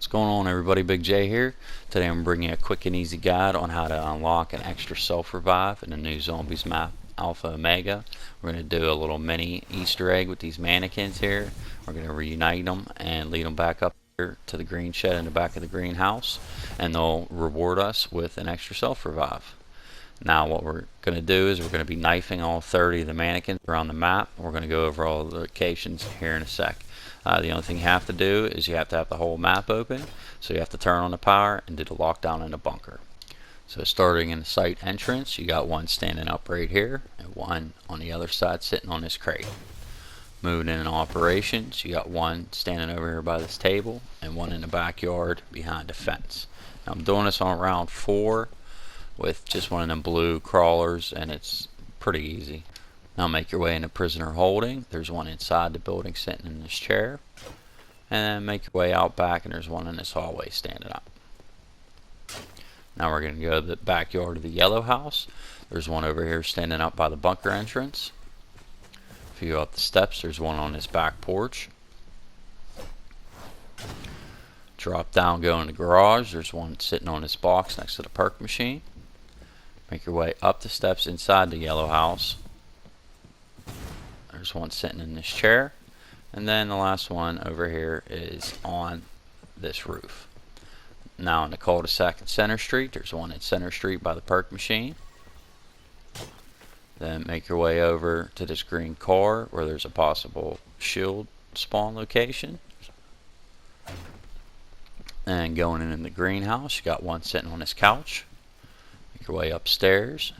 What's going on, everybody? Big J here. Today I'm bringing you a quick and easy guide on how to unlock an extra self-revive in the new Zombies map Alpha Omega. We're going to do a little mini Easter egg with these mannequins here. We're going to reunite them and lead them back up here to the green shed in the back of the greenhouse, and they'll reward us with an extra self-revive. Now what we're going to do is we're going to be knifing all 30 of the mannequins around the map. We're going to go over all the locations here in a sec. The only thing you have to do is you have to have the whole map open, so you have to turn on the power and do the lockdown in the bunker. So starting in the site entrance, you got one standing up right here and one on the other side sitting on this crate. Moving in operations, you got one standing over here by this table and one in the backyard behind the fence. Now I'm doing this on round 4 with just one of them blue crawlers, and it's pretty easy. Now make your way into prisoner holding. There's one inside the building sitting in this chair, and then make your way out back and there's one in this hallway standing up. Now we're going to go to the backyard of the yellow house. There's one over here standing up by the bunker entrance. If you go up the steps, there's one on this back porch. Drop down, go in the garage. There's one sitting on this box next to the perk machine. Make your way up the steps inside the yellow house. There's one sitting in this chair, and then the last one over here is on this roof. Now in the cul-de-sac at Center Street, there's one at Center Street by the perk machine. Then make your way over to this green car where there's a possible shield spawn location. And going in the greenhouse, you got one sitting on this couch. Make your way upstairs.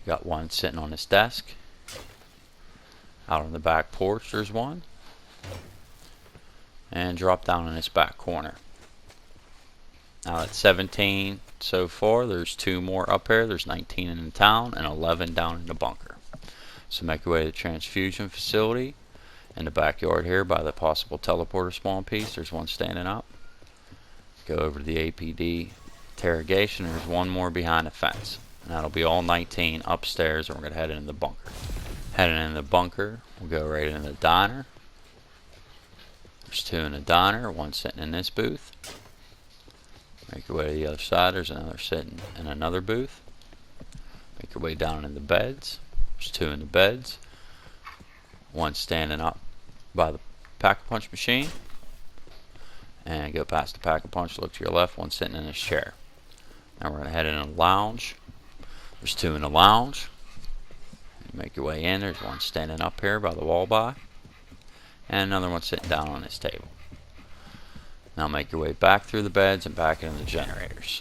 You got one sitting on this desk. Out on the back porch there's one. And drop down in this back corner. Now that's 17 so far. There's 2 more up here. There's 19 in the town and 11 down in the bunker. So make your way to the transfusion facility in the backyard here by the possible teleporter spawn piece. There's one standing up. Go over to the APD interrogation. There's one more behind the fence. And that'll be all 19 upstairs, and we're going to head into the bunker. Heading in the bunker, we'll go right into the diner. There's 2 in the diner, one sitting in this booth. Make your way to the other side, there's another sitting in another booth. Make your way down in the beds. There's 2 in the beds. One standing up by the pack-a-punch machine. And go past the pack-a-punch, look to your left, one sitting in this chair. Now we're going to head in the lounge. There's 2 in the lounge. Make your way in, there's one standing up here by the wall by, and another one sitting down on this table. Now make your way back through the beds and back into the generators.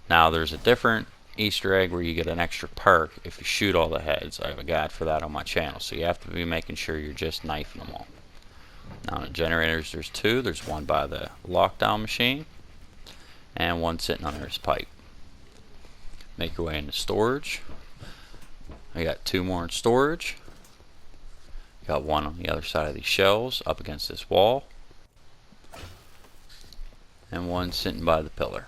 Now there's a different Easter egg where you get an extra perk if you shoot all the heads. I have a guide for that on my channel, so you have to be making sure you're just knifing them all. Now in the generators there's 2. There's one by the lockdown machine and one sitting under his pipe. Make your way into storage. I got 2 more in storage. Got one on the other side of these shelves up against this wall, and one sitting by the pillar.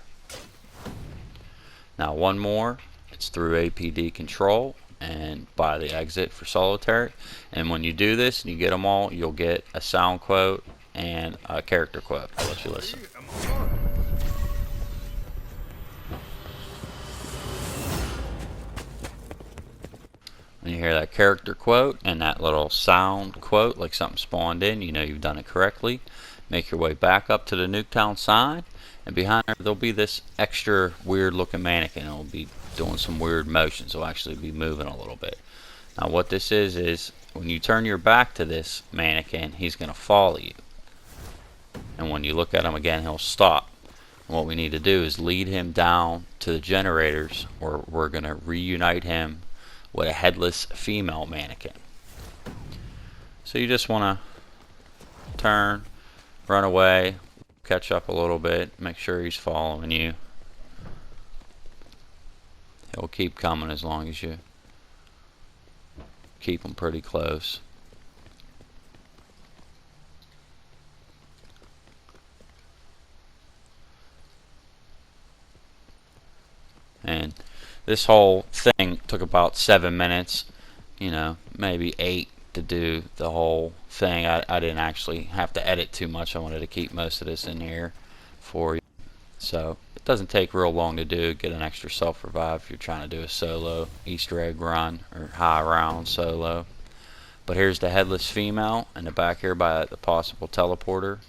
Now one more, it's through APD control and by the exit for solitary, and when you do this and you get them all, you'll get a sound quote and a character quote. I'll let you listen. When you hear that character quote and that little sound quote like something spawned in, you know you've done it correctly. Make your way back up to the Nuketown sign, and behind there there'll be this extra weird looking mannequin. It'll be doing some weird motions. It'll actually be moving a little bit. Now what this is when you turn your back to this mannequin, he's going to follow you. And when you look at him again, he'll stop. And what we need to do is lead him down to the generators, or we're going to reunite him with a headless female mannequin. So you just want to turn, run away, catch up a little bit, make sure he's following you. He'll keep coming as long as you keep him pretty close. And this whole thing took about 7 minutes, you know, maybe 8 to do the whole thing. I didn't actually have to edit too much. I wanted to keep most of this in here. for you. So it doesn't take real long to do. Get an extra self-revive if you're trying to do a solo Easter egg run or high round solo. But here's the headless female in the back here by the possible teleporter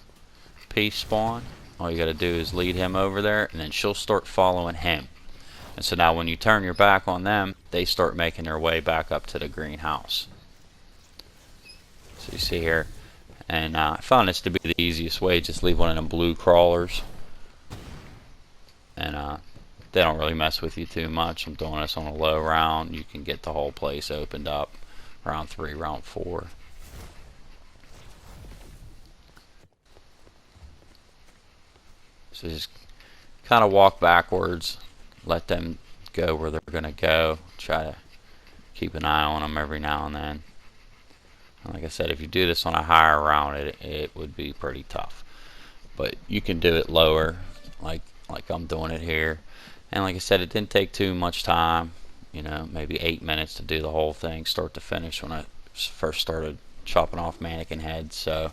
piece spawn. All you got to do is lead him over there, and then she'll start following him. And so now when you turn your back on them, they start making their way back up to the greenhouse. So you see here, and I found this to be the easiest way. Just leave one of them blue crawlers, and they don't really mess with you too much. I'm doing this on a low round. You can get the whole place opened up. Round 3, round 4. So just kind of walk backwards, let them go where they're going to go. Try to keep an eye on them every now and then. And like I said, if you do this on a higher round, it would be pretty tough. But you can do it lower, like I'm doing it here. And like I said, it didn't take too much time. You know, maybe 8 minutes to do the whole thing, start to finish, when I first started chopping off mannequin heads. So,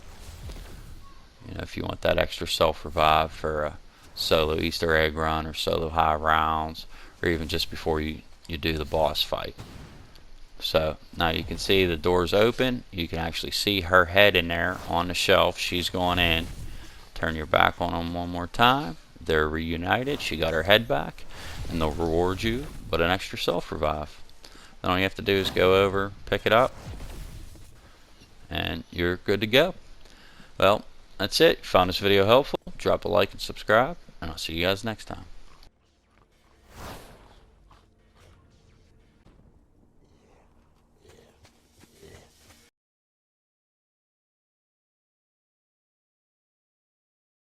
you know, if you want that extra self-revive for a solo Easter egg run or solo high rounds, or even just before you do the boss fight. So now you can see the door's open. You can actually see her head in there on the shelf. She's going in. Turn your back on them one more time. They're reunited. She got her head back, and they'll reward you with an extra self-revive. Then all you have to do is go over, pick it up, and you're good to go. Well, that's it. If you found this video helpful, drop a like and subscribe, and I'll see you guys next time.